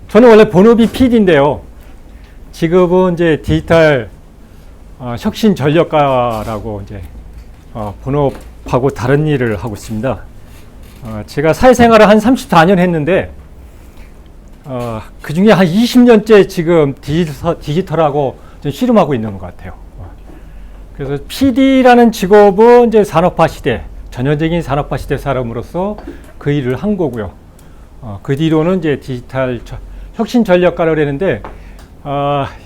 저는 원래 본업이 PD인데요. 직업은 이제 디지털 혁신 전략가라고 이제 본업하고 다른 일을 하고 있습니다. 제가 사회생활을 한 34년 했는데 그 중에 한 20년째 지금 디지털하고 좀 씨름하고 있는 것 같아요. 그래서 PD라는 직업은 이제 산업화 시대, 전형적인 산업화 시대 사람으로서 그 일을 한 거고요. 그 뒤로는 이제 디지털 혁신 전략가를 했는데,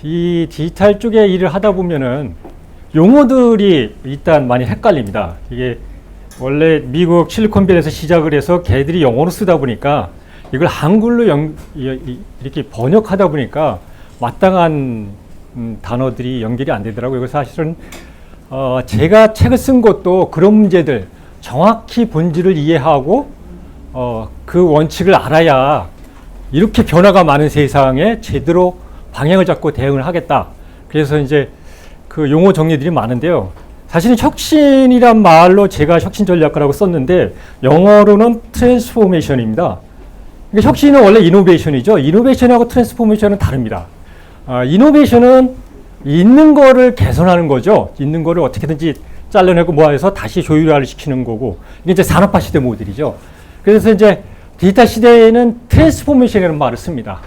이 디지털 쪽에 일을 하다 보면은 용어들이 일단 많이 헷갈립니다. 이게 원래 미국 실리콘밸리에서 시작을 해서 걔들이 영어로 쓰다 보니까 이걸 한글로 이렇게 번역하다 보니까 마땅한 단어들이 연결이 안 되더라고요. 이거 사실은 제가 책을 쓴 것도 그런 문제들 정확히 본질을 이해하고 그 원칙을 알아야 이렇게 변화가 많은 세상에 제대로 방향을 잡고 대응을 하겠다. 그래서 이제 그 용어 정리들이 많은데요. 사실은 혁신이란 말로 제가 혁신 전략가라고 썼는데 영어로는 트랜스포메이션입니다. 그러니까 혁신은 원래 이노베이션이죠. 이노베이션하고 트랜스포메이션은 다릅니다. 이노베이션은 있는 거를 개선하는 거죠. 있는 거를 어떻게든지 잘라내고 모아서 다시 조율화를 시키는 거고, 이게 이제 산업화 시대 모델이죠. 그래서 이제 디지털 시대에는 트랜스포메이션이라는 말을 씁니다.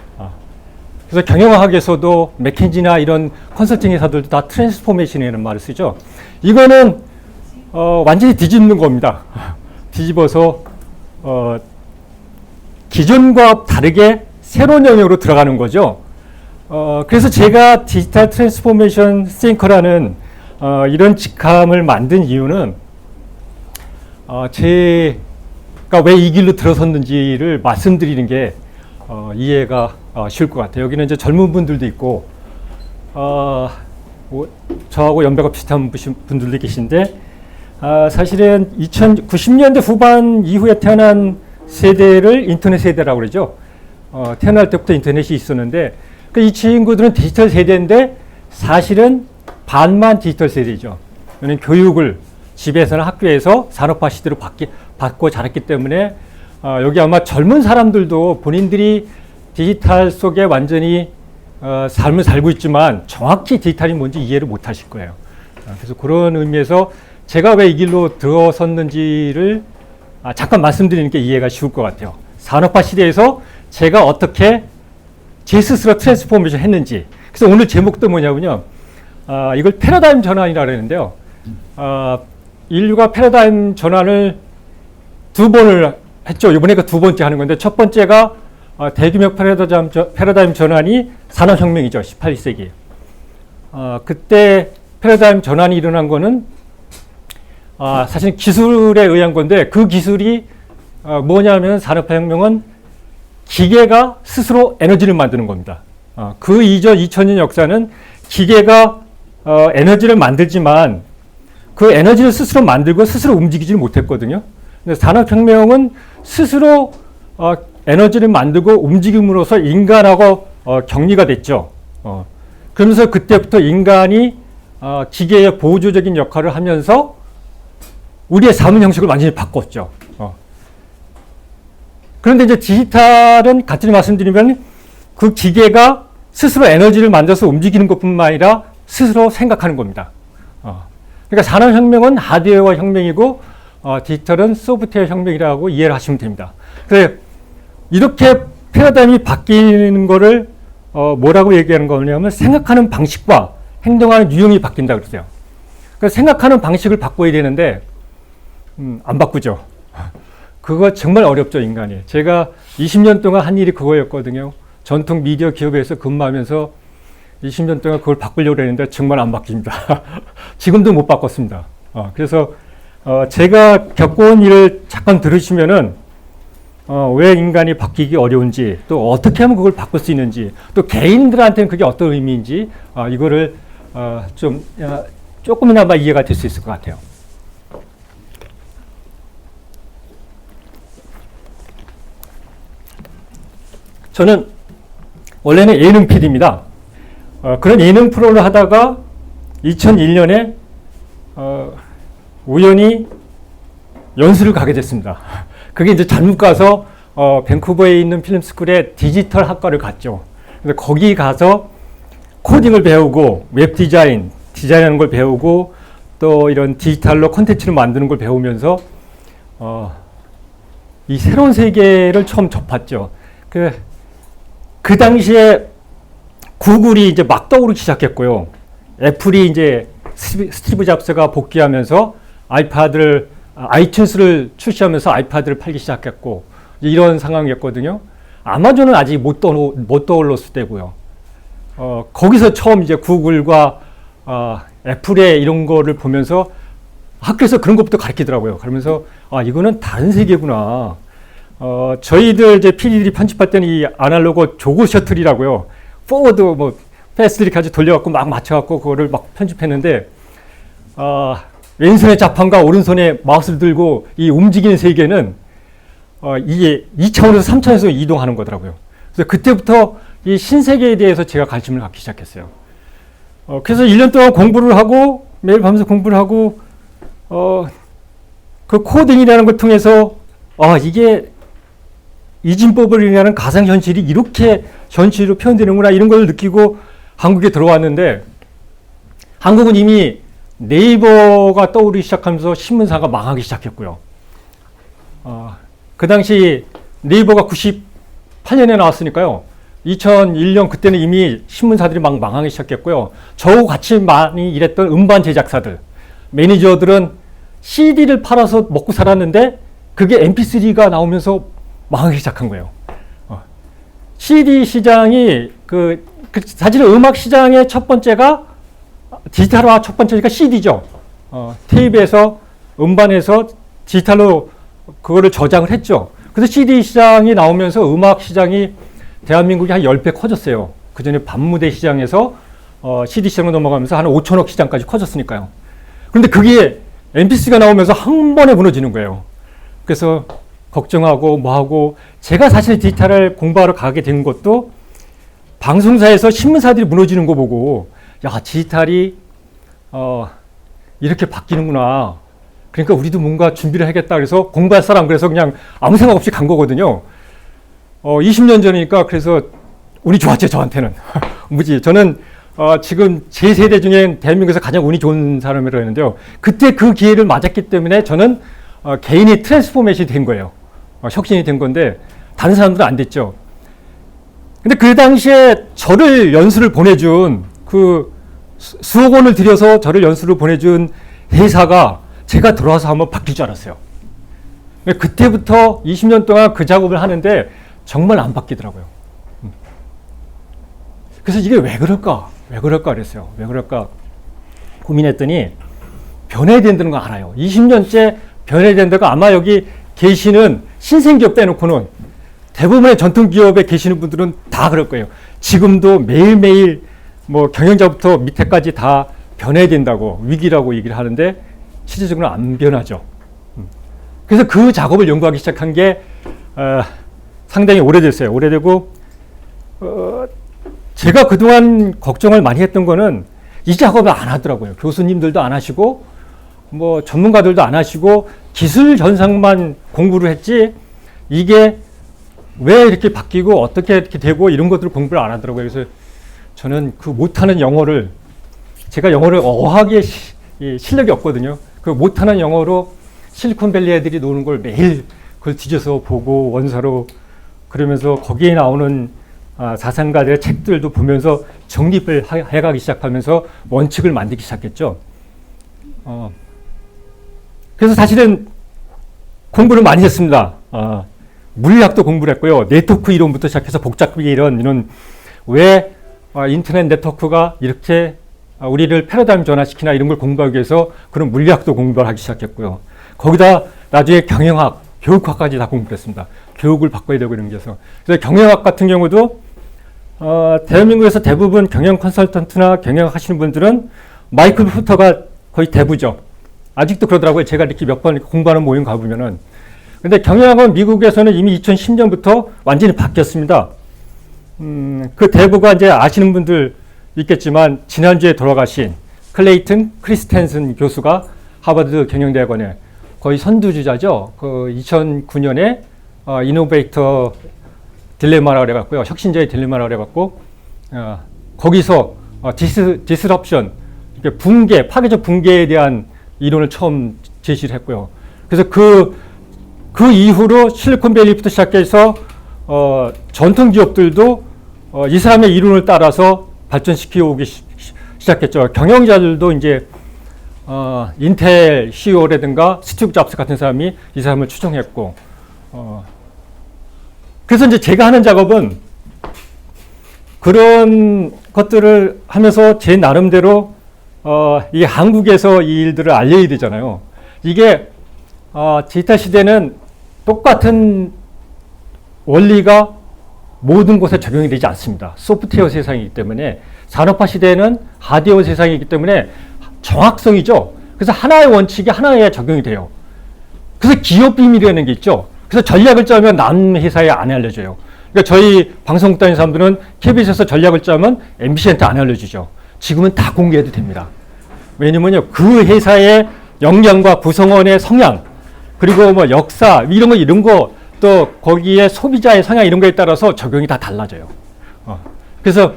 그래서 경영학에서도 맥킨지나 이런 컨설팅 회사들도 다 트랜스포메이션이라는 말을 쓰죠. 이거는 완전히 뒤집는 겁니다. 뒤집어서 기존과 다르게 새로운 영역으로 들어가는 거죠. 그래서 제가 디지털 트랜스포메이션 싱커라는 이런 직함을 만든 이유는 제가 왜 이 길로 들어섰는지를 말씀드리는 게 이해가 쉬울 것 같아요. 여기는 이제 젊은 분들도 있고 저하고 연배가 비슷한 분들도 계신데, 사실은 1990년대 후반 이후에 태어난 세대를 인터넷 세대라고 그러죠. 태어날 때부터 인터넷이 있었는데 이 친구들은 디지털 세대인데 사실은 반만 디지털 세대죠. 교육을 집에서나 학교에서 산업화 시대로 받고 자랐기 때문에 여기 아마 젊은 사람들도 본인들이 디지털 속에 완전히 삶을 살고 있지만 정확히 디지털이 뭔지 이해를 못 하실 거예요. 그래서 그런 의미에서 제가 왜 이 길로 들어섰는지를 잠깐 말씀드리는 게 이해가 쉬울 것 같아요. 산업화 시대에서 제가 어떻게 제 스스로 트랜스포메이션 했는지. 그래서 오늘 제목도 뭐냐면요. 이걸 패러다임 전환이라고 하는데요. 인류가 패러다임 전환을 2번을 했죠. 이번에 그 2번째 하는 건데, 첫 번째가 대규모 패러다임 전환이 산업혁명이죠. 18세기. 그때 패러다임 전환이 일어난 거는 사실 기술에 의한 건데, 그 기술이 뭐냐면 산업혁명은 기계가 스스로 에너지를 만드는 겁니다. 그 이전 2000년 역사는 기계가 에너지를 만들지만 그 에너지를 스스로 만들고 스스로 움직이지를 못했거든요. 근데 산업혁명은 스스로 에너지를 만들고 움직임으로써 인간하고 격리가 됐죠. 그러면서 그때부터 인간이 기계의 보조적인 역할을 하면서 우리의 삶의 형식을 완전히 바꿨죠. 그런데 이제 디지털은 같이 말씀드리면 그 기계가 스스로 에너지를 만들어서 움직이는 것뿐만 아니라 스스로 생각하는 겁니다. 그러니까 산업혁명은 하드웨어 혁명이고 디지털은 소프트웨어 혁명이라고 이해를 하시면 됩니다. 그래서 이렇게 패러다임이 바뀌는 거를 뭐라고 얘기하는 거냐면 생각하는 방식과 행동하는 유형이 바뀐다 그러세요. 그래서 생각하는 방식을 바꿔야 되는데 안 바꾸죠. 그거 정말 어렵죠, 인간이. 제가 20년 동안 한 일이 그거였거든요. 전통 미디어 기업에서 근무하면서 20년 동안 그걸 바꾸려고 했는데 정말 안 바뀝니다. 지금도 못 바꿨습니다. 그래서 제가 겪어온 일을 잠깐 들으시면은 왜 인간이 바뀌기 어려운지, 또 어떻게 하면 그걸 바꿀 수 있는지, 또 개인들한테는 그게 어떤 의미인지 이거를 조금이나마 이해가 될 수 있을 것 같아요. 저는 원래는 예능 PD입니다. 그런 예능 프로를 하다가 2001년에 우연히 연수를 가게 됐습니다. 그게 이제 잘못 가서 밴쿠버에 있는 필름스쿨의 디지털 학과를 갔죠. 그래서 거기 가서 코딩을 배우고 웹 디자인하는 걸 배우고 또 이런 디지털로 콘텐츠를 만드는 걸 배우면서 이 새로운 세계를 처음 접했죠. 그 당시에 구글이 이제 막 떠오르기 시작했고요. 애플이 이제 스티브 잡스가 복귀하면서 아이튠스를 출시하면서 아이패드를 팔기 시작했고 이런 상황이었거든요. 아마존은 아직 못 떠올랐을 때고요. 거기서 처음 이제 구글과 애플의 이런 거를 보면서 학교에서 그런 것부터 가르치더라고요. 그러면서 이거는 다른 세계구나. 저희들 이제 PD들이 편집할 때는 이 아날로그 조그 셔틀이라고요. 포워드 패스트 이렇게 아주 돌려갖고 막 맞춰갖고 그거를 막 편집했는데 왼손에 자판과 오른손에 마우스를 들고 이 움직이는 세계는 이게 2차원에서 3차원에서 이동하는 거더라고요. 그래서 그때부터 이 신세계에 대해서 제가 관심을 갖기 시작했어요. 그래서 1년 동안 공부를 하고 매일 밤새 공부를 하고 그 코딩이라는 걸 통해서 이게 이진법을 의미하는 가상현실이 이렇게 현실로 표현되는구나 이런 걸 느끼고 한국에 들어왔는데 한국은 이미 네이버가 떠오르기 시작하면서 신문사가 망하기 시작했고요. 그 당시 네이버가 98년에 나왔으니까요. 2001년 그때는 이미 신문사들이 막 망하기 시작했고요. 저하고 같이 많이 일했던 음반 제작사들, 매니저들은 CD를 팔아서 먹고 살았는데 그게 MP3가 나오면서 망하기 시작한 거예요. CD 시장이 사실은 음악 시장의 첫 번째가 디지털화 첫 번째가 CD죠. 테이프에서 음반에서 디지털로 그거를 저장을 했죠. 그래서 CD 시장이 나오면서 음악 시장이 대한민국이 한 10배 커졌어요. 그 전에 밤무대 시장에서 CD 시장으로 넘어가면서 한 5천억 시장까지 커졌으니까요. 그런데 그게 MP3가 나오면서 한 번에 무너지는 거예요. 그래서 걱정하고 뭐하고 제가 사실 디지털을 공부하러 가게 된 것도 방송사에서 신문사들이 무너지는 거 보고 디지털이 이렇게 바뀌는구나. 그러니까 우리도 뭔가 준비를 해야겠다. 그래서 공부할 사람 그래서 그냥 아무 생각 없이 간 거거든요. 20년 전이니까 그래서 운이 좋았죠, 저한테는. 무지. 저는 지금 제 세대 중에 대한민국에서 가장 운이 좋은 사람이라고 했는데요. 그때 그 기회를 맞았기 때문에 저는 개인이 트랜스포메이션이 된 거예요. 혁신이 된 건데 다른 사람들은 안 됐죠. 근데 그 당시에 저를 연수를 보내준 수억 원을 들여서 저를 연수를 보내준 회사가 제가 들어와서 한번 바뀔 줄 알았어요. 그때부터 20년 동안 그 작업을 하는데 정말 안 바뀌더라고요. 그래서 이게 왜 그럴까? 그랬어요. 왜 그럴까? 고민했더니 변해야 된다는 거 알아요. 20년째 변해야 된다고 아마 여기 계시는 신생기업 빼놓고는 대부분의 전통기업에 계시는 분들은 다 그럴 거예요. 지금도 매일매일 경영자부터 밑에까지 다 변해야 된다고 위기라고 얘기를 하는데 실질적으로 안 변하죠. 그래서 그 작업을 연구하기 시작한 게 상당히 오래됐어요. 오래되고 제가 그동안 걱정을 많이 했던 거는 이 작업을 안 하더라고요. 교수님들도 안 하시고 전문가들도 안 하시고 기술 현상만 공부를 했지 이게 왜 이렇게 바뀌고 어떻게 이렇게 되고 이런 것들을 공부를 안 하더라고요. 그래서 저는 그 못하는 영어를 제가 영어를 어학에 실력이 없거든요. 그 못하는 영어로 실리콘밸리 애들이 노는 걸 매일 그걸 뒤져서 보고 원서로 그러면서 거기에 나오는 자산가들의 책들도 보면서 정립을 해가기 시작하면서 원칙을 만들기 시작했죠. 그래서 사실은 공부를 많이 했습니다. 물리학도 공부를 했고요. 네트워크 이론부터 시작해서 복잡하게 이런 왜 인터넷 네트워크가 이렇게 우리를 패러다임 전환시키나 이런 걸 공부하기 위해서 그런 물리학도 공부를 하기 시작했고요. 거기다 나중에 경영학, 교육학까지 다 공부를 했습니다. 교육을 바꿔야 되고 이런 게서. 그래서 경영학 같은 경우도 대한민국에서 대부분 경영 컨설턴트나 경영학 하시는 분들은 마이클 포터가 거의 대부죠. 아직도 그러더라고요. 제가 이렇게 몇 번 공부하는 모임 가보면은. 근데 경영학은 미국에서는 이미 2010년부터 완전히 바뀌었습니다. 그 대부가 이제 아시는 분들 있겠지만 지난주에 돌아가신 클레이튼 크리스텐슨 교수가 하버드 경영대학원에 거의 선두주자죠. 그 2009년에 이노베이터 딜레마라고 그래갖고요. 혁신자의 딜레마라고 그래갖고 거기서 디스럽션, 붕괴, 파괴적 붕괴에 대한 이론을 처음 제시를 했고요. 그래서 그 이후로 실리콘밸리부터 시작해서 전통 기업들도 이 사람의 이론을 따라서 발전시켜 오기 시작했죠. 경영자들도 이제 인텔 CEO라든가 스티브 잡스 같은 사람이 이 사람을 추종했고, 그래서 이제 제가 하는 작업은 그런 것들을 하면서 제 나름대로 이 한국에서 이 일들을 알려야 되잖아요. 이게 디지털 시대는 똑같은 원리가 모든 곳에 적용이 되지 않습니다. 소프트웨어 세상이기 때문에, 산업화 시대는 하드웨어 세상이기 때문에 정확성이죠. 그래서 하나의 원칙이 하나에 적용이 돼요. 그래서 기업 비밀이라는 게 있죠. 그래서 전략을 짜면 남 회사에 안 알려줘요. 그러니까 저희 방송국 다니는 사람들은 KBS에서 전략을 짜면 MBC한테 안 알려주죠. 지금은 다 공개해도 됩니다. 왜냐면요, 그 회사의 역량과 구성원의 성향, 그리고 뭐 역사, 이런 거, 또 거기에 소비자의 성향 이런 거에 따라서 적용이 다 달라져요. 그래서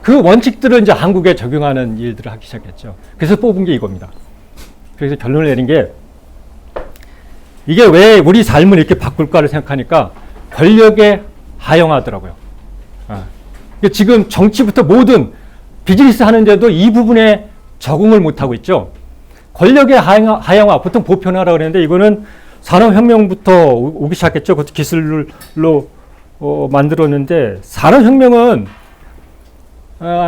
그 원칙들을 이제 한국에 적용하는 일들을 하기 시작했죠. 그래서 뽑은 게 이겁니다. 그래서 결론을 내린 게, 이게 왜 우리 삶을 이렇게 바꿀까를 생각하니까 권력에 하영하더라고요. 지금 정치부터 모든 비즈니스 하는데도 이 부분에 적응을 못하고 있죠. 권력의 하영화, 보통 보편화라고 그랬는데 이거는 산업혁명부터 오기 시작했죠. 그것도 기술로 만들었는데, 산업혁명은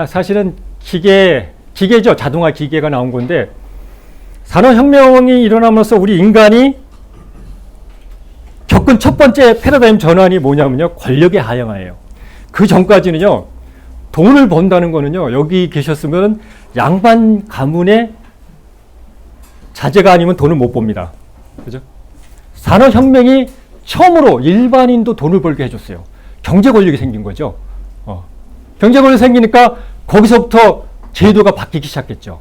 사실은 기계죠. 자동화 기계가 나온 건데, 산업혁명이 일어나면서 우리 인간이 겪은 첫 번째 패러다임 전환이 뭐냐면요, 권력의 하향화예요. 그 전까지는요, 돈을 번다는 거는요, 여기 계셨으면 양반 가문의 자제가 아니면 돈을 못 봅니다. 그죠? 산업혁명이 처음으로 일반인도 돈을 벌게 해줬어요. 경제 권력이 생긴 거죠. 경제 권력이 생기니까 거기서부터 제도가 바뀌기 시작했죠.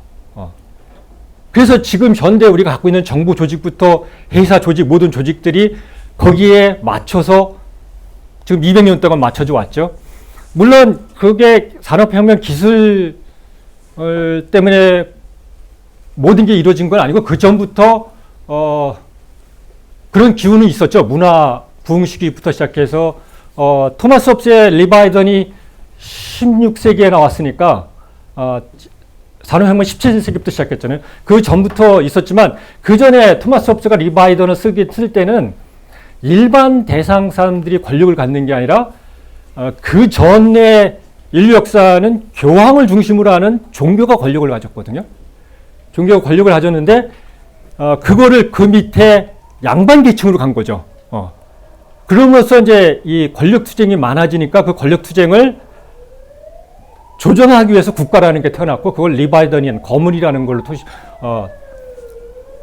그래서 지금 현대 우리가 갖고 있는 정부 조직부터 회사 조직, 모든 조직들이 거기에 맞춰서 지금 200년 동안 맞춰져 왔죠. 물론 그게 산업혁명 기술 때문에 모든 게 이루어진 건 아니고, 그 전부터 그런 기운이 있었죠. 문화 부흥 시기부터 시작해서 토마스 홉스의 리바이던이 16세기에 나왔으니까 산업혁명 17세기부터 시작했잖아요. 그 전부터 있었지만, 그 전에 토마스 홉스가 리바이던을 쓸 때는 일반 대상 사람들이 권력을 갖는 게 아니라 그 전에 인류 역사는 교황을 중심으로 하는 종교가 권력을 가졌거든요. 종교가 권력을 가졌는데 그거를 그 밑에 양반 계층으로 간 거죠. 그러면서 이제 이 권력 투쟁이 많아지니까 그 권력 투쟁을 조정하기 위해서 국가라는 게 태어났고, 그걸 리바이더니안, 거물이라는 걸로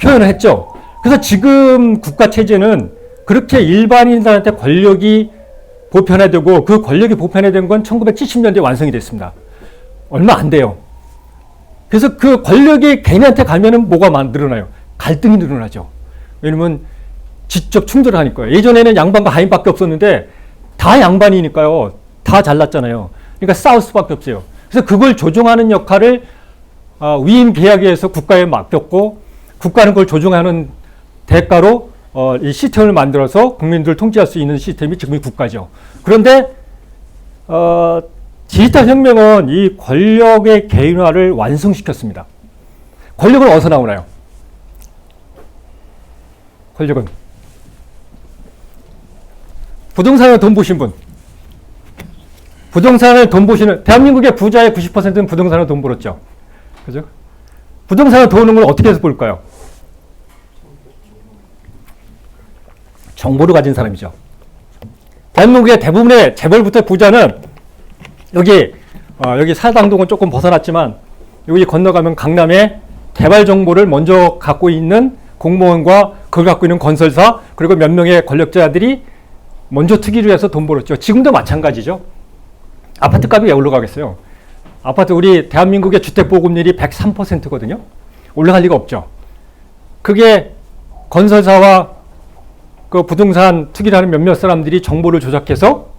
표현을 했죠. 그래서 지금 국가 체제는 그렇게 일반인들한테 권력이 보편화되고, 그 권력이 보편화된 건 1970년대에 완성이 됐습니다. 얼마 안 돼요. 그래서 그 권력이 개인한테 가면은 뭐가 늘어나요? 갈등이 늘어나죠. 왜냐면 지적 충돌을 하니까요. 예전에는 양반과 하인밖에 없었는데 다 양반이니까요. 다 잘났잖아요. 그러니까 싸울 수밖에 없어요. 그래서 그걸 조종하는 역할을 위임 계약에서 국가에 맡겼고, 국가는 그걸 조종하는 대가로 이 시스템을 만들어서 국민들을 통제할 수 있는 시스템이 지금의 국가죠. 그런데 디지털 혁명은 이 권력의 개인화를 완성시켰습니다. 권력은 어디서 나오나요? 권력은 부동산에 돈 보신 분, 부동산을 돈 보시는, 대한민국의 부자의 90%는 부동산을 돈 벌었죠. 그죠? 부동산을 도는 걸 어떻게 해서 볼까요? 정보를 가진 사람이죠. 대한민국의 대부분의 재벌부터 부자는 여기 사당동은 조금 벗어났지만, 여기 건너가면 강남에 개발 정보를 먼저 갖고 있는 공무원과 그걸 갖고 있는 건설사, 그리고 몇 명의 권력자들이 먼저 투기를 해서 돈 벌었죠. 지금도 마찬가지죠. 아파트 값이 왜 올라가겠어요? 아파트, 우리 대한민국의 주택보급률이 103%거든요. 올라갈 리가 없죠. 그게 건설사와 그 부동산 투기를 하는 몇몇 사람들이 정보를 조작해서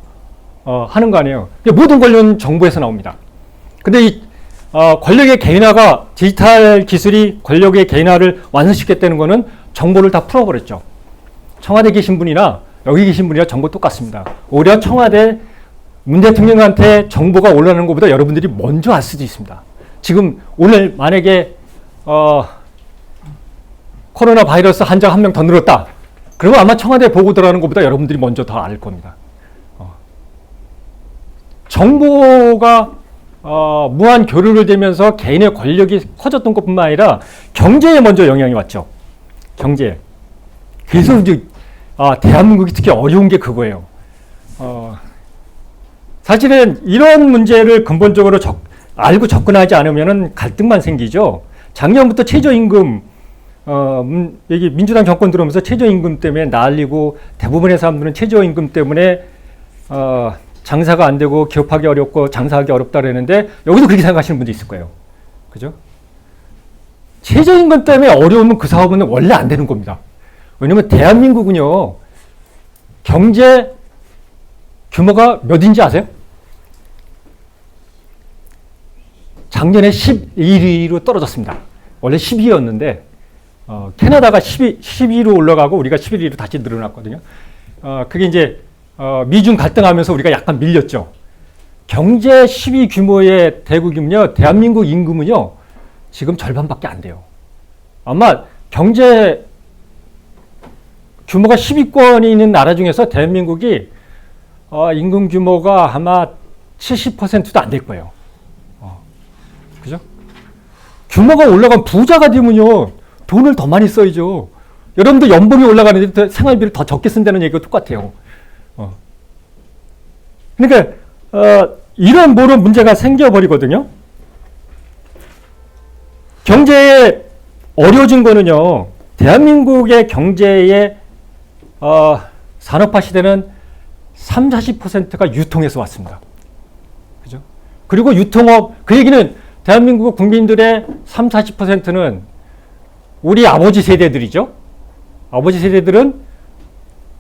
하는 거 아니에요. 모든 권력은 정부에서 나옵니다. 근데 이 권력의 개인화가 디지털 기술이 권력의 개인화를 완성시켰다는 거는 정보를 다 풀어버렸죠. 청와대 계신 분이나 여기 계신 분이나 정보 똑같습니다. 오히려 청와대 문 대통령한테 정보가 올라오는 것보다 여러분들이 먼저 알 수도 있습니다. 지금 오늘 만약에 코로나 바이러스 환자 한 명 더 늘었다. 그러면 아마 청와대 보고 들어가는 것보다 여러분들이 먼저 더 알 겁니다. 정보가 무한 교류를 되면서 개인의 권력이 커졌던 것뿐만 아니라 경제에 먼저 영향이 왔죠. 경제. 그래서 이제 대한민국이 특히 어려운 게 그거예요. 사실은 이런 문제를 근본적으로 알고 접근하지 않으면 갈등만 생기죠. 작년부터 최저임금, 여기 민주당 정권 들어오면서 최저임금 때문에 난리고 대부분의 사람들은 최저임금 때문에 장사가 안 되고 기업하기 어렵고 장사하기 어렵다 그러는데 여기도 그렇게 생각하시는 분도 있을 거예요. 그죠? 최저임금 때문에 어려우면 그 사업은 원래 안 되는 겁니다. 왜냐면 대한민국은요, 경제 규모가 몇인지 아세요? 작년에 11위로 떨어졌습니다. 원래 12위였는데 캐나다가 12위로 올라가고 우리가 11위로 다시 늘어났거든요. 그게 이제 미중 갈등하면서 우리가 약간 밀렸죠. 경제 10위 규모의 대국이면요, 대한민국 임금은요 지금 절반밖에 안 돼요. 아마 경제 규모가 10위권이 있는 나라 중에서 대한민국이 임금 규모가 아마 70%도 안 될 거예요. 그죠? 규모가 올라가면 부자가 되면요 돈을 더 많이 써야죠. 여러분들 연봉이 올라가는데 생활비를 더 적게 쓴다는 얘기가 똑같아요. 그러니까 이런 모든 문제가 생겨버리거든요. 경제에 어려워진 거는요, 대한민국의 경제의 산업화 시대는 30-40%가 유통에서 왔습니다. 그죠? 그리고 유통업, 그 얘기는 대한민국 국민들의 30-40%는 우리 아버지 세대들이죠. 아버지 세대들은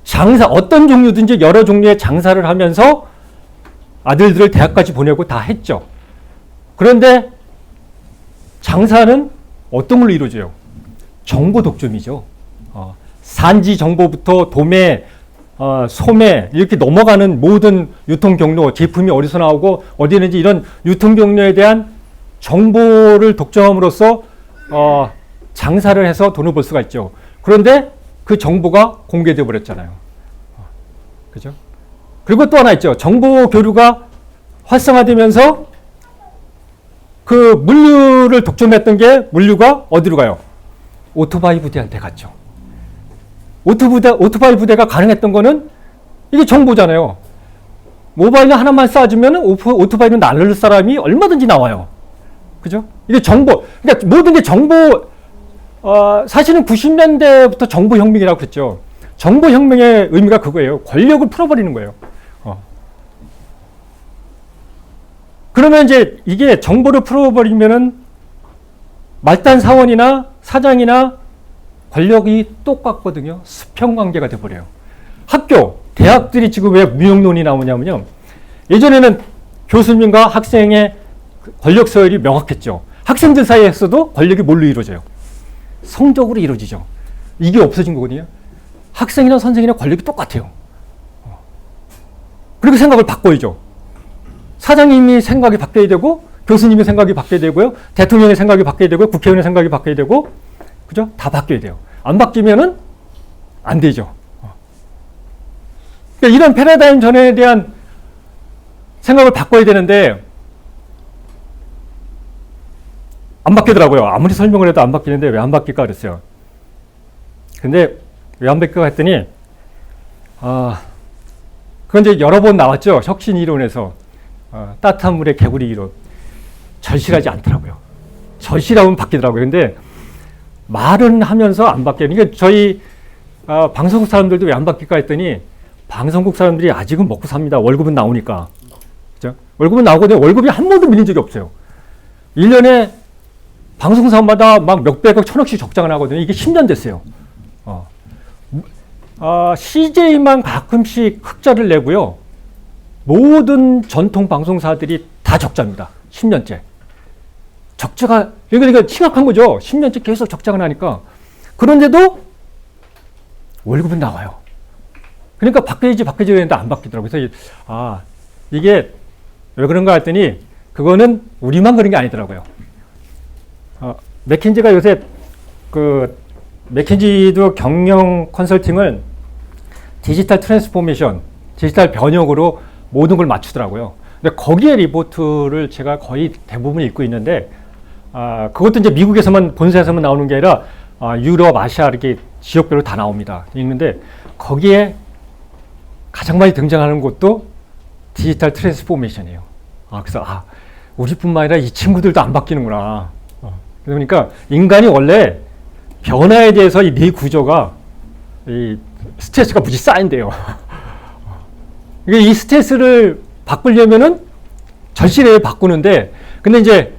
장사, 어떤 종류든지 여러 종류의 장사를 하면서 아들들을 대학까지 보내고 다 했죠. 그런데 장사는 어떤 걸로 이루어져요? 정보 독점이죠. 산지 정보부터 도매, 소매 이렇게 넘어가는 모든 유통 경로, 제품이 어디서 나오고 어디 있는지 이런 유통 경로에 대한 정보를 독점함으로써 장사를 해서 돈을 벌 수가 있죠. 그런데 그 정보가 공개되어 버렸잖아요. 그죠? 그리고 또 하나 있죠. 정보 교류가 활성화되면서 그 물류를 독점했던 게 물류가 어디로 가요? 오토바이 부대한테 갔죠. 오토바이 부대가 가능했던 거는 이게 정보잖아요. 모바일 하나만 쏴주면 오토바이는 날릴 사람이 얼마든지 나와요. 그죠? 이게 정보, 그러니까 모든 게 정보, 사실은 90년대부터 정보혁명이라고 그랬죠. 정보혁명의 의미가 그거예요. 권력을 풀어버리는 거예요. 그러면 이제 이게 정보를 풀어버리면은 말단 사원이나 사장이나 권력이 똑같거든요. 수평관계가 돼버려요. 학교, 대학들이 지금 왜 무용론이 나오냐면요. 예전에는 교수님과 학생의 권력 서열이 명확했죠. 학생들 사이에서도 권력이 뭘로 이루어져요? 성적으로 이루어지죠. 이게 없어진 거거든요. 학생이나 선생이나 권력이 똑같아요. 그리고 생각을 바꿔야죠. 사장님이 생각이 바뀌어야 되고, 교수님의 생각이 바뀌어야 되고요, 대통령의 생각이 바뀌어야 되고, 국회의원의 생각이 바뀌어야 되고, 그죠? 다 바뀌어야 돼요. 안 바뀌면은 안 되죠. 그러니까 이런 패러다임 전환에 대한 생각을 바꿔야 되는데 안 바뀌더라고요. 아무리 설명을 해도 안 바뀌는데 왜 안 바뀔까 그랬어요. 근데 왜 안 바뀔까 했더니 그건 이제 여러 번 나왔죠. 혁신 이론에서 따뜻한 물에 개구리 이론. 절실하지 않더라고요. 절실하면 바뀌더라고요. 근데 말은 하면서 안 바뀌어요. 그러니까 저희 방송국 사람들도 왜 안 바뀔까 했더니 방송국 사람들이 아직은 먹고 삽니다. 월급은 나오니까. 그죠? 월급은 나오거든요. 월급이 한 번도 밀린 적이 없어요. 1년에 방송사마다 막 몇백억, 천억씩 적장을 하거든요. 이게 10년 됐어요. CJ만 가끔씩 흑자를 내고요. 모든 전통 방송사들이 다 적자입니다. 10년째. 적자가, 그러니까 심각한 거죠. 10년째 계속 적자가 나니까. 그런데도 월급은 나와요. 그러니까 바뀌어야 되는데 안 바뀌더라고요. 그래서, 이게 왜 그런가 했더니, 그거는 우리만 그런 게 아니더라고요. 맥킨지가 요새, 맥킨지도 경영 컨설팅을 디지털 트랜스포메이션, 디지털 변혁으로 모든 걸 맞추더라고요. 근데 거기에 리포트를 제가 거의 대부분 읽고 있는데, 그것도 이제 미국에서만, 본사에서만 나오는 게 아니라, 유럽, 아시아 이렇게 지역별로 다 나옵니다. 있는데, 거기에 가장 많이 등장하는 것도 디지털 트랜스포메이션이에요. 그래서, 우리뿐만 아니라 이 친구들도 안 바뀌는구나. 그러니까 인간이 원래 변화에 대해서 이 뇌 구조가 이 스트레스가 무지 쌓인대요. 이 스트레스를 바꾸려면은 절실하게 바꾸는데, 근데 이제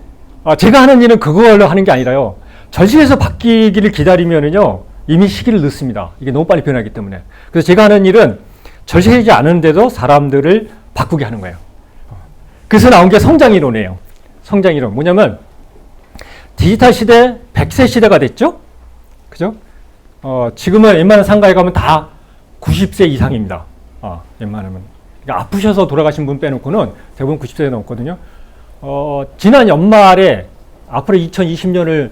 제가 하는 일은 그걸로 하는 게 아니라요. 절실해서 바뀌기를 기다리면은요, 이미 시기를 늦습니다. 이게 너무 빨리 변하기 때문에. 그래서 제가 하는 일은 절실하지 않은데도 사람들을 바꾸게 하는 거예요. 그래서 나온 게 성장이론이에요. 성장이론. 뭐냐면, 디지털 시대, 100세 시대가 됐죠? 그죠? 지금은 웬만한 상가에 가면 다 90세 이상입니다. 웬만하면. 그러니까 아프셔서 돌아가신 분 빼놓고는 대부분 90세가 넘거든요. 지난 연말에 앞으로 2020년을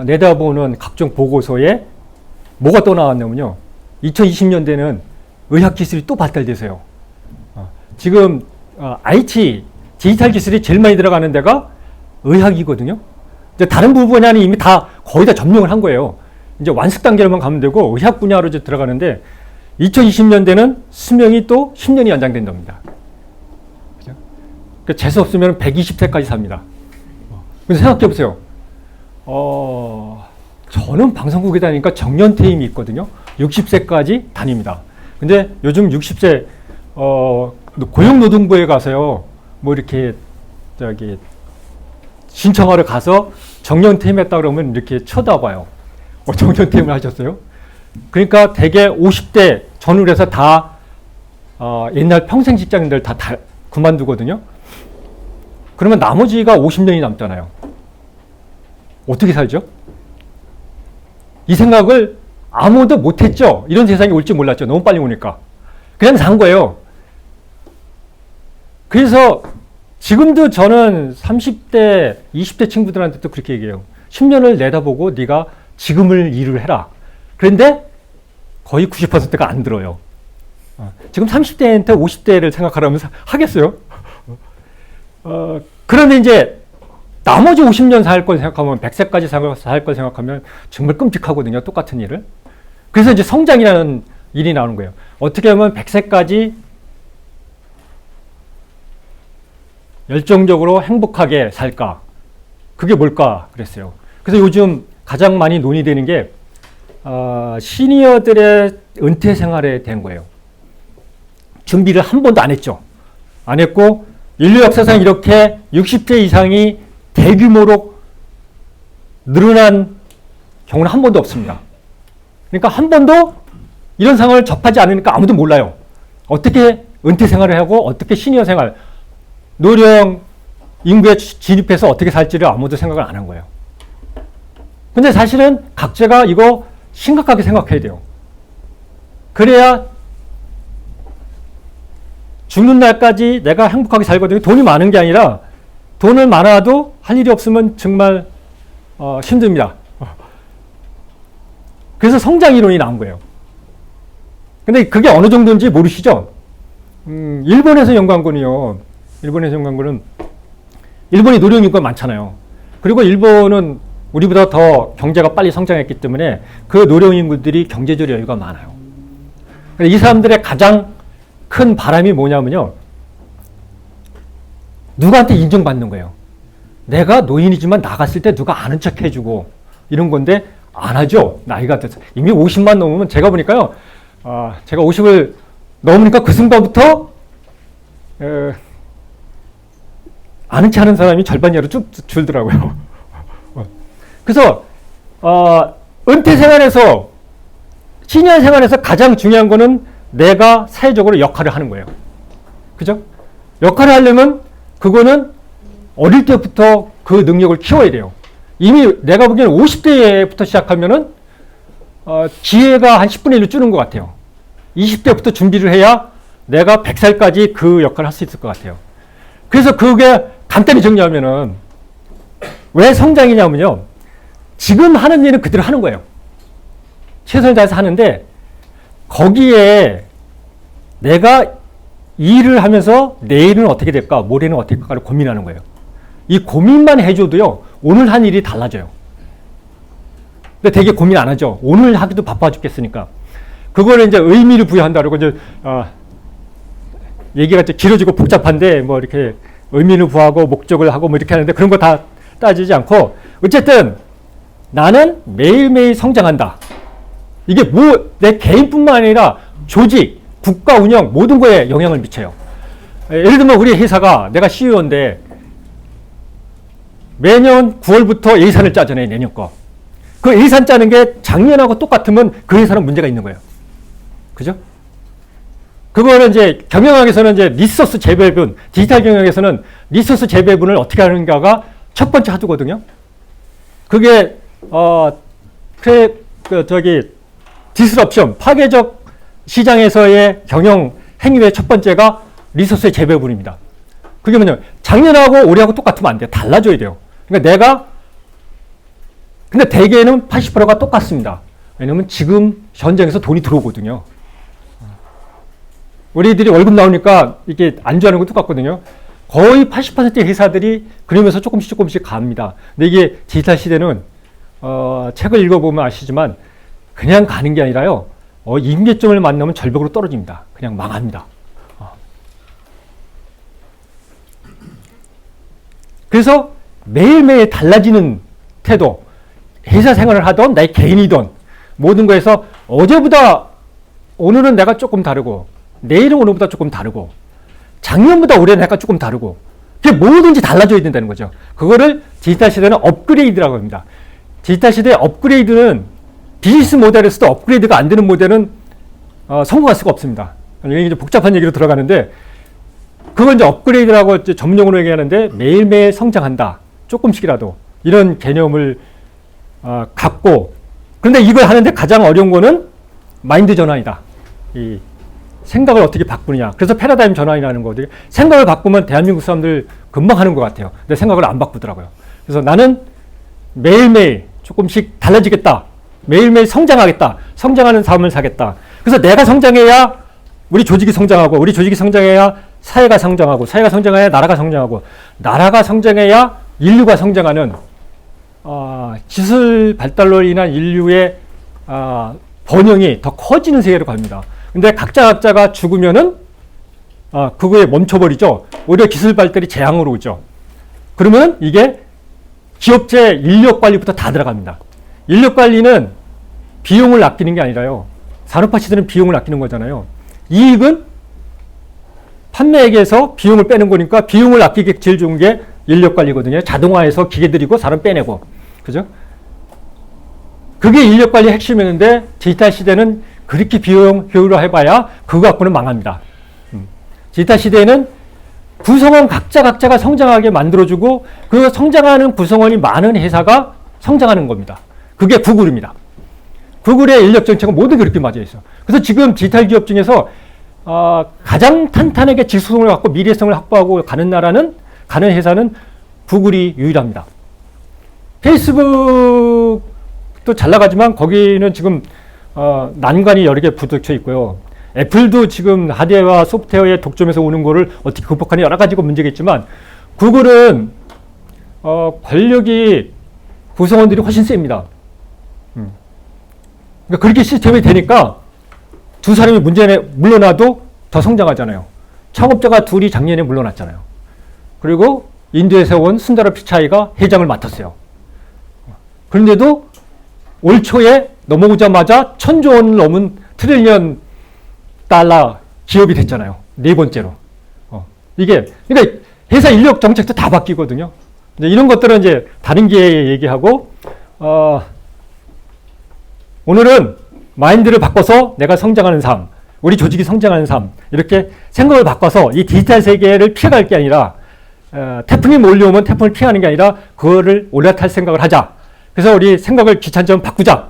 내다보는 각종 보고서에 뭐가 또 나왔냐면요. 2020년대는 의학기술이 또 발달돼서요. 지금 IT, 디지털 기술이 제일 많이 들어가는 데가 의학이거든요. 이제 다른 분야는 이미 다 거의 다 점령을 한 거예요. 이제 완숙 단계로만 가면 되고 의학 분야로 이제 들어가는데 2020년대는 수명이 또 10년이 연장된답니다. 그죠? 그러니까 재수 없으면 120세까지 삽니다. 근데 생각해 보세요. 저는 방송국에 다니니까 정년퇴임이 있거든요. 60세까지 다닙니다. 근데 요즘 60세 고용노동부에 가서요. 뭐 이렇게 신청하러 가서 정년퇴임했다 그러면 이렇게 쳐다봐요. 정년퇴임을 하셨어요? 그러니까 대개 50대 전후로 해서 다 옛날 평생 직장인들 다 그만두거든요. 그러면 나머지가 50년이 남잖아요. 어떻게 살죠? 이 생각을 아무도 못했죠. 이런 세상이 올지 몰랐죠. 너무 빨리 오니까. 그냥 산 거예요. 그래서 지금도 저는 30대, 20대 친구들한테도 그렇게 얘기해요. 10년을 내다보고 네가 지금을 일을 해라. 그런데 거의 90%가 안 들어요. 지금 30대한테 50대를 생각하라면 하겠어요? 그런데 이제 나머지 50년 살 걸 생각하면 100세까지 살 걸 생각하면 정말 끔찍하거든요. 똑같은 일을. 그래서 이제 성장이라는 일이 나오는 거예요. 어떻게 하면 100세까지 열정적으로 행복하게 살까? 그게 뭘까? 그랬어요. 그래서 요즘 가장 많이 논의되는 게 시니어들의 은퇴 생활에 대한 거예요. 준비를 한 번도 안 했죠. 안 했고 인류 역사상 이렇게 60세 이상이 대규모로 늘어난 경우는 한 번도 없습니다. 그러니까 한 번도 이런 상황을 접하지 않으니까 아무도 몰라요. 어떻게 은퇴 생활을 하고 어떻게 시니어 생활, 노령 인구에 진입해서 어떻게 살지를 아무도 생각을 안 한 거예요. 근데 사실은 각자가 이거 심각하게 생각해야 돼요. 그래야 죽는 날까지 내가 행복하게 살거든요. 돈이 많은 게 아니라 돈을 많아도 할 일이 없으면 정말 힘듭니다. 그래서 성장 이론이 나온 거예요. 근데 그게 어느 정도인지 모르시죠? 일본에서 연구한 거는요. 일본에서 연구한 거는 일본이 노령 인구가 많잖아요. 그리고 일본은 우리보다 더 경제가 빨리 성장했기 때문에 그 노령 인구들이 경제적 여유가 많아요. 이 사람들의 가장 큰 바람이 뭐냐면요. 누구한테 인정받는 거예요. 내가 노인이지만 나갔을 때 누가 아는 척 해주고 이런 건데 안 하죠. 나이가 돼서. 이미 50만 넘으면 제가 보니까요. 제가 50을 넘으니까 그 순간부터 아는 체 하는 사람이 절반 이하로 쭉 줄더라고요. 그래서 은퇴 생활에서 시니어 생활에서 가장 중요한 거는 내가 사회적으로 역할을 하는 거예요. 그죠? 역할을 하려면 그거는 어릴 때부터 그 능력을 키워야 돼요. 이미 내가 보기에는 50대부터 시작하면은 기회가 한 10분의 1로 줄는 것 같아요. 20대부터 준비를 해야 내가 100살까지 그 역할을 할 수 있을 것 같아요. 그래서 그게 간단히 정리하면은 왜 성장이냐면요. 지금 하는 일은 그대로 하는 거예요. 최선을 다해서 하는데 거기에 내가 일을 하면서 내일은 어떻게 될까, 모레는 어떻게 될까를 고민하는 거예요. 이 고민만 해줘도요, 오늘 한 일이 달라져요. 근데 되게 고민 안 하죠. 오늘 하기도 바빠 죽겠으니까. 그거를 이제 의미를 부여한다고 이제, 얘기가 좀 길어지고 복잡한데, 뭐 이렇게 의미를 부여하고 목적을 하고 뭐 이렇게 하는데 그런 거 다 따지지 않고, 어쨌든 나는 매일매일 성장한다. 이게 뭐, 내 개인뿐만 아니라 조직, 국가 운영, 모든 거에 영향을 미쳐요. 예를 들면 우리 회사가, 내가 CEO인데, 매년 9월부터 예산을 짜잖아요, 내년 거. 그 예산 짜는 게 작년하고 똑같으면 그 회사는 문제가 있는 거예요. 그죠? 그거는 이제 경영학에서는 이제 리소스 재배분, 디지털 경영에서는 리소스 재배분을 어떻게 하는가가 첫 번째 화두거든요. 그게, 디스럽션, 파괴적 시장에서의 경영 행위의 첫 번째가 리소스의 재배분입니다. 그게 뭐냐면 작년하고 올해하고 똑같으면 안 돼요. 달라져야 돼요. 그러니까 근데 대개는 80%가 똑같습니다. 왜냐면 지금 현장에서 돈이 들어오거든요. 우리들이 월급 나오니까 이게 안주하는 거 똑같거든요. 거의 80%의 회사들이 그러면서 조금씩 갑니다. 근데 이게 디지털 시대는 책을 읽어보면 아시지만 그냥 가는 게 아니라요. 임계점을 만나면 절벽으로 떨어집니다. 그냥 망합니다. 그래서 매일매일 달라지는 태도, 회사 생활을 하던 내 개인이던 모든 거에서 어제보다 오늘은 내가 조금 다르고 내일은 오늘보다 조금 다르고 작년보다 올해는 약간 조금 다르고 그게 뭐든지 달라져야 된다는 거죠. 그거를 디지털 시대는 업그레이드라고 합니다. 디지털 시대의 업그레이드는 비즈니스 모델에서도 업그레이드가 안 되는 모델은 성공할 수가 없습니다. 이게 이제 복잡한 얘기로 들어가는데 그건 이제 업그레이드라고 이제 전문용어로 얘기하는데 매일매일 성장한다. 조금씩이라도 이런 개념을 갖고 그런데 이걸 하는데 가장 어려운 거는 마인드 전환이다. 이 생각을 어떻게 바꾸느냐. 그래서 패러다임 전환이라는 거거든요. 생각을 바꾸면 대한민국 사람들 금방 하는 것 같아요. 근데 생각을 안 바꾸더라고요. 그래서 나는 매일매일 조금씩 달라지겠다. 매일매일 성장하겠다. 성장하는 삶을 사겠다. 그래서 내가 성장해야 우리 조직이 성장하고 우리 조직이 성장해야 사회가 성장하고 사회가 성장해야 나라가 성장하고 나라가 성장해야 인류가 성장하는 기술 발달로 인한 인류의 번영이 더 커지는 세계로 갑니다. 근데 각자가 죽으면은 그거에 멈춰버리죠. 오히려 기술 발달이 재앙으로 오죠. 그러면 이게 기업체 인력 관리부터 다 들어갑니다. 인력 관리는 비용을 아끼는 게 아니라요. 산업화 시대는 비용을 아끼는 거잖아요. 이익은 판매액에서 비용을 빼는 거니까 비용을 아끼기 제일 좋은 게 인력 관리거든요. 자동화해서 기계들이고 사람 빼내고. 그죠? 그게 인력 관리의 핵심이었는데 디지털 시대는 그렇게 비용 효율화 해봐야 그거 갖고는 망합니다. 디지털 시대에는 구성원 각자가 성장하게 만들어주고 그 성장하는 구성원이 많은 회사가 성장하는 겁니다. 그게 구글입니다. 구글의 인력 정책은 모두 그렇게 맞아 있어. 그래서 지금 디지털 기업 중에서 가장 탄탄하게 지수성을 갖고 미래성을 확보하고 가는 회사는 구글이 유일합니다. 페이스북도 잘 나가지만 거기는 지금 난관이 여러 개 부딪혀 있고요. 애플도 지금 하드웨어와 소프트웨어의 독점에서 오는 거를 어떻게 극복하는 여러 가지가 문제가 있지만 구글은 권력이 구성원들이 훨씬 셉니다. 그러니까 그렇게 시스템이 되니까 두 사람이 물러나도 더 성장하잖아요. 창업자가 둘이 작년에 물러났잖아요. 그리고 인도에서 온 순다라 피차이가 회장을 맡았어요. 그런데도 올 초에 넘어오자마자 1,000조 원을 넘은 트릴리언 달러 기업이 됐잖아요. 네 번째로. 그러니까 회사 인력 정책도 다 바뀌거든요. 이제 이런 것들은 이제 다른 기회에 얘기하고, 오늘은 마인드를 바꿔서 내가 성장하는 삶, 우리 조직이 성장하는 삶, 이렇게 생각을 바꿔서 이 디지털 세계를 피해갈 게 아니라 태풍이 몰려오면 태풍을 피하는 게 아니라 그거를 올라탈 생각을 하자. 그래서 우리 생각을 귀찮지만 바꾸자.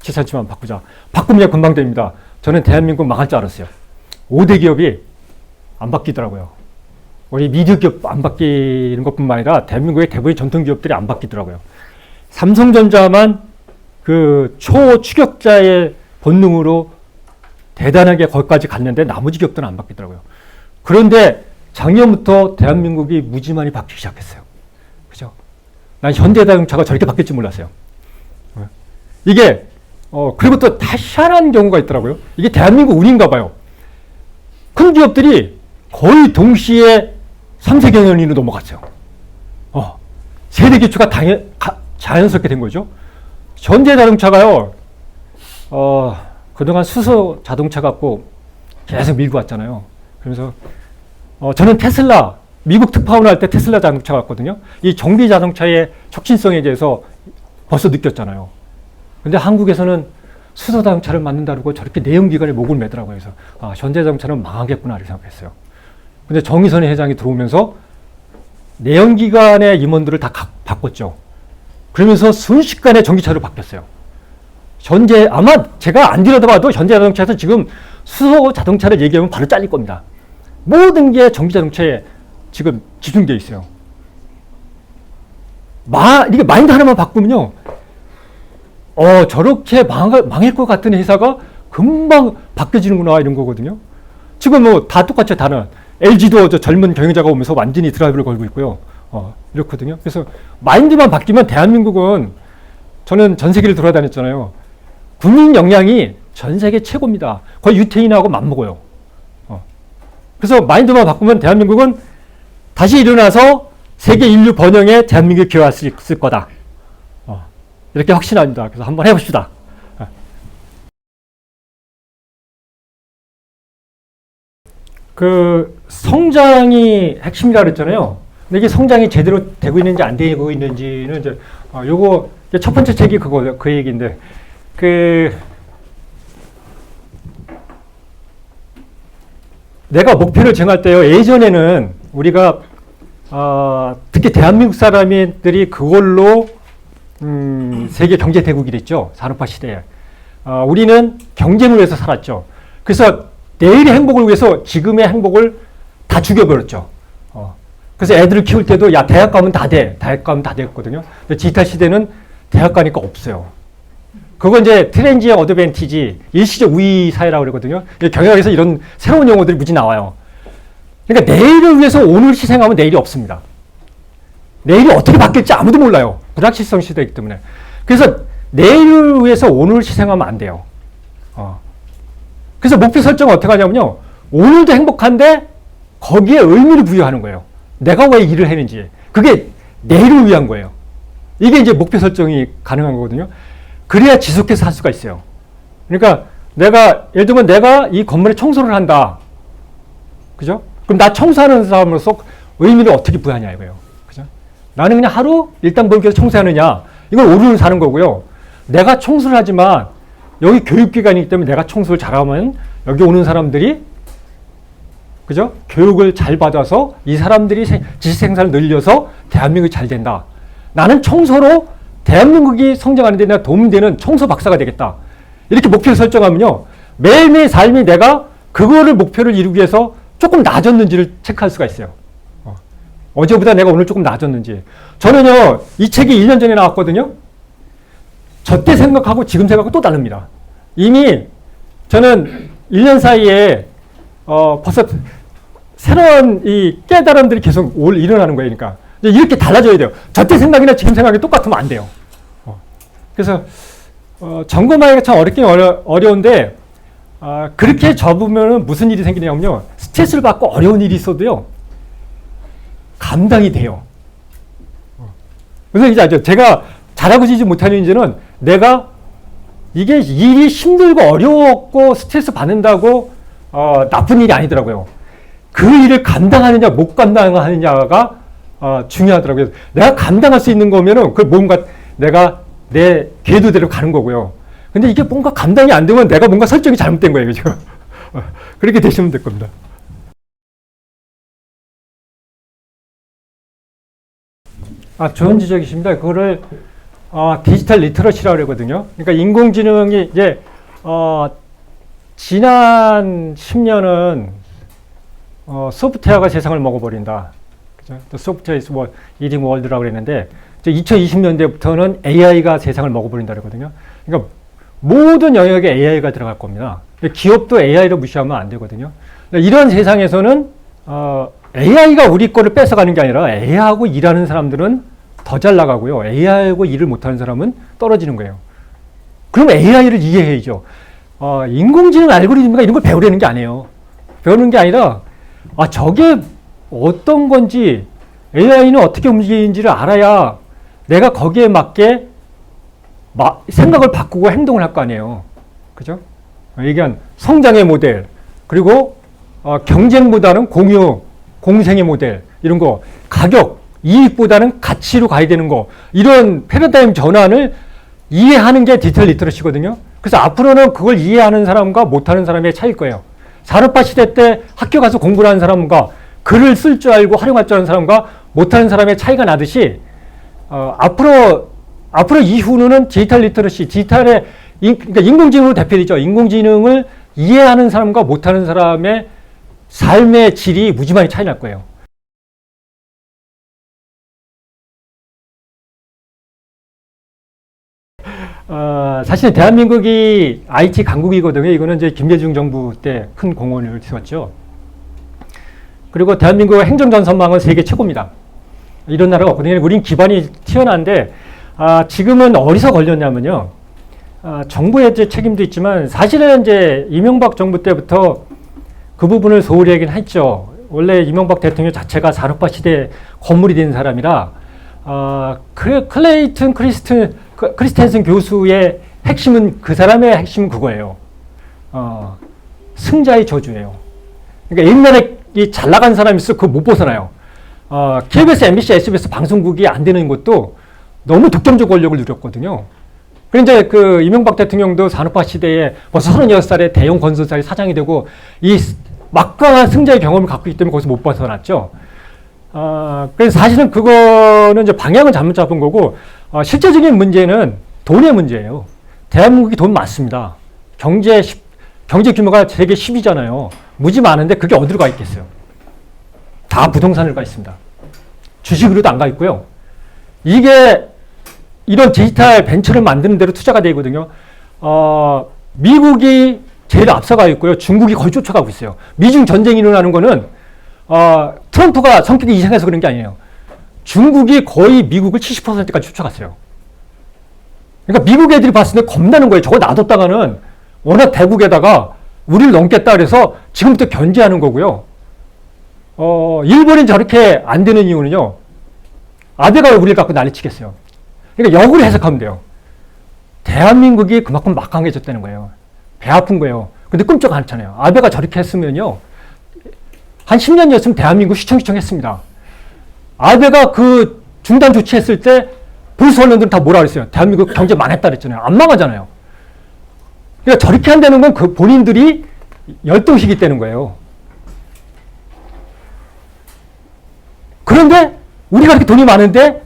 귀찮지만 바꾸자. 바꾸면 금방 됩니다. 저는 대한민국 망할 줄 알았어요. 5대 기업이 안 바뀌더라고요. 우리 미디어 기업 안 바뀌는 것뿐만 아니라 대한민국의 대부분의 전통 기업들이 안 바뀌더라고요. 삼성전자만 그 초추격자의 본능으로 대단하게 거기까지 갔는데 나머지 기업들은 안 바뀌더라고요. 그런데 작년부터 대한민국이 무지만이 바뀌기 시작했어요. 그죠? 난 현대자동차가 저렇게 바뀔 줄 몰랐어요. 이게 그리고 또 희한한 경우가 있더라고요. 이게 대한민국 운인가 봐요. 큰 기업들이 거의 동시에 3세 경영인으로 넘어갔어요. 세대 교체가 자연스럽게 된 거죠. 현대자동차가요, 그동안 수소 자동차 갖고 계속 밀고 왔잖아요. 그래서 저는 테슬라, 미국 특파원을 할 때 테슬라 자동차 갔거든요. 이 정비 자동차의 혁신성에 대해서 벌써 느꼈잖아요. 근데 한국에서는 수소 자동차를 만든다고 저렇게 내연기관에 목을 매더라고요. 그래서 현대자동차는 망하겠구나 이렇게 생각했어요. 근데 정의선 회장이 들어오면서 내연기관의 임원들을 다 바꿨죠. 그러면서 순식간에 전기차로 바뀌었어요. 아마 제가 안 들여다봐도 현대자동차에서 지금 수소 자동차를 얘기하면 바로 잘릴 겁니다. 모든 게 전기자동차에 지금 집중되어 있어요. 이게 마인드 하나만 바꾸면요. 저렇게 망할 것 같은 회사가 금방 바뀌어지는구나 이런 거거든요. 지금 뭐 다 똑같죠. 다는 LG도 저 젊은 경영자가 오면서 완전히 드라이브를 걸고 있고요. 이렇거든요. 그래서 마인드만 바뀌면 대한민국은, 저는 전 세계를 돌아다녔잖아요. 국민 역량이 전 세계 최고입니다. 거의 유태인하고 맞먹어요. 그래서 마인드만 바꾸면 대한민국은 다시 일어나서 세계 인류 번영에 대한민국이 기여할 수 있을 거다. 이렇게 확신합니다. 그래서 한번 해봅시다. 그 성장이 핵심이라고 그랬잖아요. 근데 이게 성장이 제대로 되고 있는지 안 되고 있는지는 이제 요거 첫 번째 책이 그 얘기인데, 내가 목표를 정할 때요. 예전에는 우리가 특히 대한민국 사람들이 그걸로 세계 경제 대국이 됐죠. 산업화 시대에. 우리는 경쟁을 위해서 살았죠. 그래서 내일의 행복을 위해서 지금의 행복을 다 죽여버렸죠. 그래서 애들을 키울 때도 대학 가면 다 돼. 대학 가면 다 됐거든요. 근데 디지털 시대는 대학 가니까 없어요. 그건 이제 트랜지션 어드밴티지, 일시적 우위 사회라고 그러거든요. 경영학에서 이런 새로운 용어들이 무지 나와요. 그러니까 내일을 위해서 오늘 희생하면 내일이 없습니다. 내일이 어떻게 바뀔지 아무도 몰라요. 불확실성 시대이기 때문에. 그래서 내일을 위해서 오늘 희생하면 안 돼요. 그래서 목표 설정을 어떻게 하냐면요. 오늘도 행복한데 거기에 의미를 부여하는 거예요. 내가 왜 일을 했는지. 그게 내일을 위한 거예요. 이게 이제 목표 설정이 가능한 거거든요. 그래야 지속해서 할 수가 있어요. 그러니까 예를 들면 내가 이 건물에 청소를 한다. 그죠? 그럼 나 청소하는 사람으로서 의미를 어떻게 부여하냐 이거예요. 그죠? 나는 그냥 하루 일당 벌기 위해서 청소하느냐. 이건 오류를 사는 거고요. 내가 청소를 하지만 여기 교육기관이기 때문에 내가 청소를 잘하면 여기 오는 사람들이, 그죠? 교육을 잘 받아서 이 사람들이 지식 생산을 늘려서 대한민국이 잘 된다. 나는 청소로 대한민국이 성장하는 데 내가 도움되는 청소 박사가 되겠다. 이렇게 목표를 설정하면요. 매일매일 삶이 내가 그거를 목표를 이루기 위해서 조금 나아졌는지를 체크할 수가 있어요. 어제보다 내가 오늘 조금 나아졌는지. 저는요, 이 책이 1년 전에 나왔거든요. 저 때 생각하고 지금 생각하고 또 다릅니다. 이미 저는 1년 사이에 벌써 새로운 이 깨달음들이 계속 일어나는 거예요. 그러니까 이렇게 달라져야 돼요. 저 때 생각이나 지금 생각이 똑같으면 안 돼요. 그래서 점검하기가 참 어렵긴 어려운데, 그렇게 접으면 무슨 일이 생기냐면요. 스트레스를 받고 어려운 일이 있어도요. 감당이 돼요. 그래서 이제 제가 잘하고 지지 못하는 이제는 내가 이게 일이 힘들고 어려웠고 스트레스 받는다고 나쁜 일이 아니더라고요. 그 일을 감당하느냐 못 감당하느냐가 중요하더라고요. 내가 감당할 수 있는 거면은 그 뭔가 내가 내 궤도대로 가는 거고요. 근데 이게 뭔가 감당이 안 되면 내가 뭔가 설정이 잘못된 거예요. 그죠? 그렇게 되시면 될 겁니다. 좋은 지적이십니다. 그거를 디지털 리터러시라고 그러거든요. 그러니까 인공지능이 이제 지난 10년은 소프트웨어가 세상을 먹어버린다. 그죠? 소프트웨어 is eating world라고 그랬는데 2020년대부터는 AI가 세상을 먹어버린다 그러거든요. 그러니까 모든 영역에 AI가 들어갈 겁니다. 기업도 AI를 무시하면 안 되거든요. 이런 세상에서는 AI가 우리 거를 뺏어가는 게 아니라 AI하고 일하는 사람들은 더 잘 나가고요. AI하고 일을 못하는 사람은 떨어지는 거예요. 그럼 AI를 이해해야죠. 인공지능 알고리즘인가 이런 걸 배우려는 게 아니에요. 배우는 게 아니라 저게 어떤 건지 AI는 어떻게 움직이는지를 알아야 내가 거기에 맞게 생각을 바꾸고 행동을 할 거 아니에요. 그죠? 얘기한 성장의 모델, 그리고 경쟁보다는 공유, 공생의 모델, 이런 거, 가격, 이익보다는 가치로 가야 되는 거, 이런 패러다임 전환을 이해하는 게 디지털 리터러시거든요. 그래서 앞으로는 그걸 이해하는 사람과 못하는 사람의 차이일 거예요. 산업화 시대 때 학교 가서 공부를 하는 사람과 글을 쓸 줄 알고 활용할 줄 아는 사람과 못하는 사람의 차이가 나듯이 앞으로 이후는 디지털 리터러시, 그러니까 인공지능으로 대표되죠. 인공지능을 이해하는 사람과 못하는 사람의 삶의 질이 무지만이 차이 날 거예요. 사실 대한민국이 IT 강국이거든요. 이거는 이제 김대중 정부 때 큰 공헌을 세웠죠. 그리고 대한민국의 행정전선망은 세계 최고입니다. 이런 나라가 없거든요. 우린 기반이 튀어나왔는데 지금은 어디서 걸렸냐면요. 정부의 책임도 있지만 사실은 이제 이명박 정부 때부터 그 부분을 소홀히 하긴 했죠. 원래 이명박 대통령 자체가 산업화 시대에 건물이 된 사람이라 클레이튼 크리스텐슨 교수의 핵심은 그 사람의 핵심은 그거예요. 승자의 저주예요. 그러니까 옛날에 이 잘 나간 사람이 있어 그거 못 벗어나요. KBS, MBC, SBS 방송국이 안 되는 것도 너무 독점적 권력을 누렸거든요. 그런데 그 이명박 대통령도 산업화 시대에 벌써 36살에 대형 건설사의 사장이 되고 이 막강한 승자의 경험을 갖고 있기 때문에 거기서 못 벗어났죠. 그래서 사실은 그거는 이제 방향은 잘못 잡은 거고, 실제적인 문제는 돈의 문제예요. 대한민국이 돈 많습니다. 경제 규모가 세계 10위잖아요. 무지 많은데 그게 어디로 가 있겠어요? 다 부동산으로 가 있습니다. 주식으로도 안 가 있고요. 이게 이런 디지털 벤처를 만드는 데로 투자가 되거든요. 미국이 제일 앞서가 있고요. 중국이 거의 쫓아가고 있어요. 미중 전쟁이 일어나는 거는 트럼프가 성격이 이상해서 그런 게 아니에요. 중국이 거의 미국을 70%까지 쫓아갔어요. 그러니까 미국 애들이 봤을 때 겁나는 거예요. 저거 놔뒀다가는 워낙 대국에다가 우리를 넘겠다 그래서 지금부터 견제하는 거고요. 일본이 저렇게 안 되는 이유는요. 아베가 우리를 갖고 난리치겠어요. 그러니까 역으로 해석하면 돼요. 대한민국이 그만큼 막강해졌다는 거예요. 배 아픈 거예요. 근데 끔찍 않잖아요. 아베가 저렇게 했으면요. 한 10년이었으면 대한민국 시청시청 했습니다. 아베가 그 중단 조치했을 때 보수 언론들은 다 뭐라 그랬어요? 대한민국 경제 망했다 그랬잖아요. 안 망하잖아요. 그러니까 저렇게 한다는 건 그 본인들이 열등식이 되는 거예요. 그런데 우리가 이렇게 돈이 많은데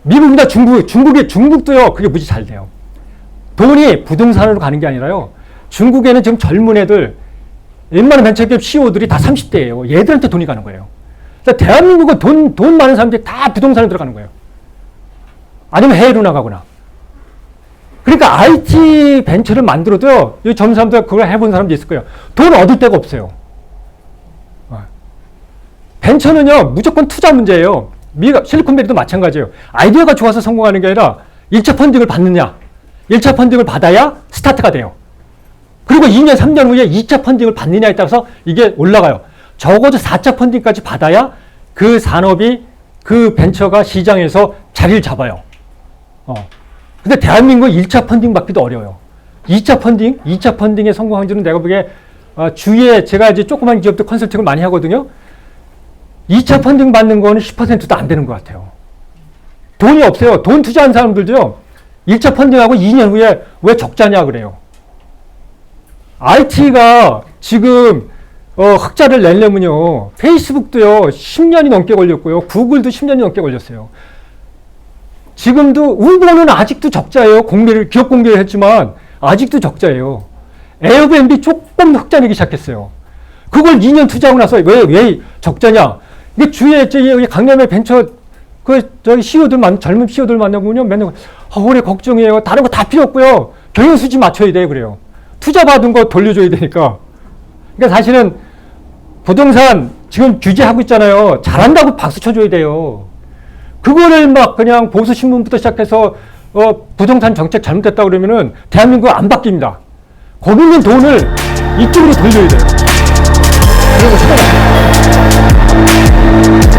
미국이나 중국도요. 그게 무지 잘 돼요. 돈이 부동산으로 가는 게 아니라요. 중국에는 지금 젊은 애들, 웬만한 벤처기업 CEO들이 다 30대예요. 얘들한테 돈이 가는 거예요. 그러니까 대한민국은 돈 많은 사람들이 다 부동산에 들어가는 거예요. 아니면 해외로 나가거나. 그러니까 IT 벤처를 만들어도요. 이 젊은 사람들 그걸 해본 사람도 있을 거예요. 돈 얻을 데가 없어요. 벤처는요. 무조건 투자 문제예요. 실리콘밸리도 마찬가지예요. 아이디어가 좋아서 성공하는 게 아니라 1차 펀딩을 받느냐. 1차 펀딩을 받아야 스타트가 돼요. 그리고 2년, 3년 후에 2차 펀딩을 받느냐에 따라서 이게 올라가요. 적어도 4차 펀딩까지 받아야 그 산업이, 그 벤처가 시장에서 자리를 잡아요. 근데 대한민국 1차 펀딩 받기도 어려워요. 2차 펀딩에 성공한 줄은 내가 보기에 주위에 제가 이제 조그만 기업들 컨설팅을 많이 하거든요. 2차 펀딩 받는 거는 10%도 안 되는 것 같아요. 돈이 없어요. 돈 투자한 사람들도요. 1차 펀딩하고 2년 후에 왜 적자냐 그래요. IT가 지금 흑자를 내려면요. 페이스북도요. 10년이 넘게 걸렸고요. 구글도 10년이 넘게 걸렸어요. 지금도 우버는 아직도 적자예요. 기업 공개를 했지만 아직도 적자예요. 에어비앤비 조금 흑자 내기 시작했어요. 그걸 2년 투자하고 나서 왜 적자냐? 이게 주위에 강남의 벤처 CEO들 젊은 CEO들 만나보면 맨날 올해 걱정이에요. 다른 거 다 필요 없고요. 경영수지 맞춰야 돼 그래요. 투자 받은 거 돌려줘야 되니까. 그러니까 사실은 부동산 지금 규제하고 있잖아요. 잘한다고 박수 쳐줘야 돼요. 그거를 막 그냥 보수 신문부터 시작해서 부동산 정책 잘못됐다 그러면은 대한민국 안 바뀝니다. 거기 있는 돈을 이쪽으로 돌려야 돼요. 그리고 생각하세요.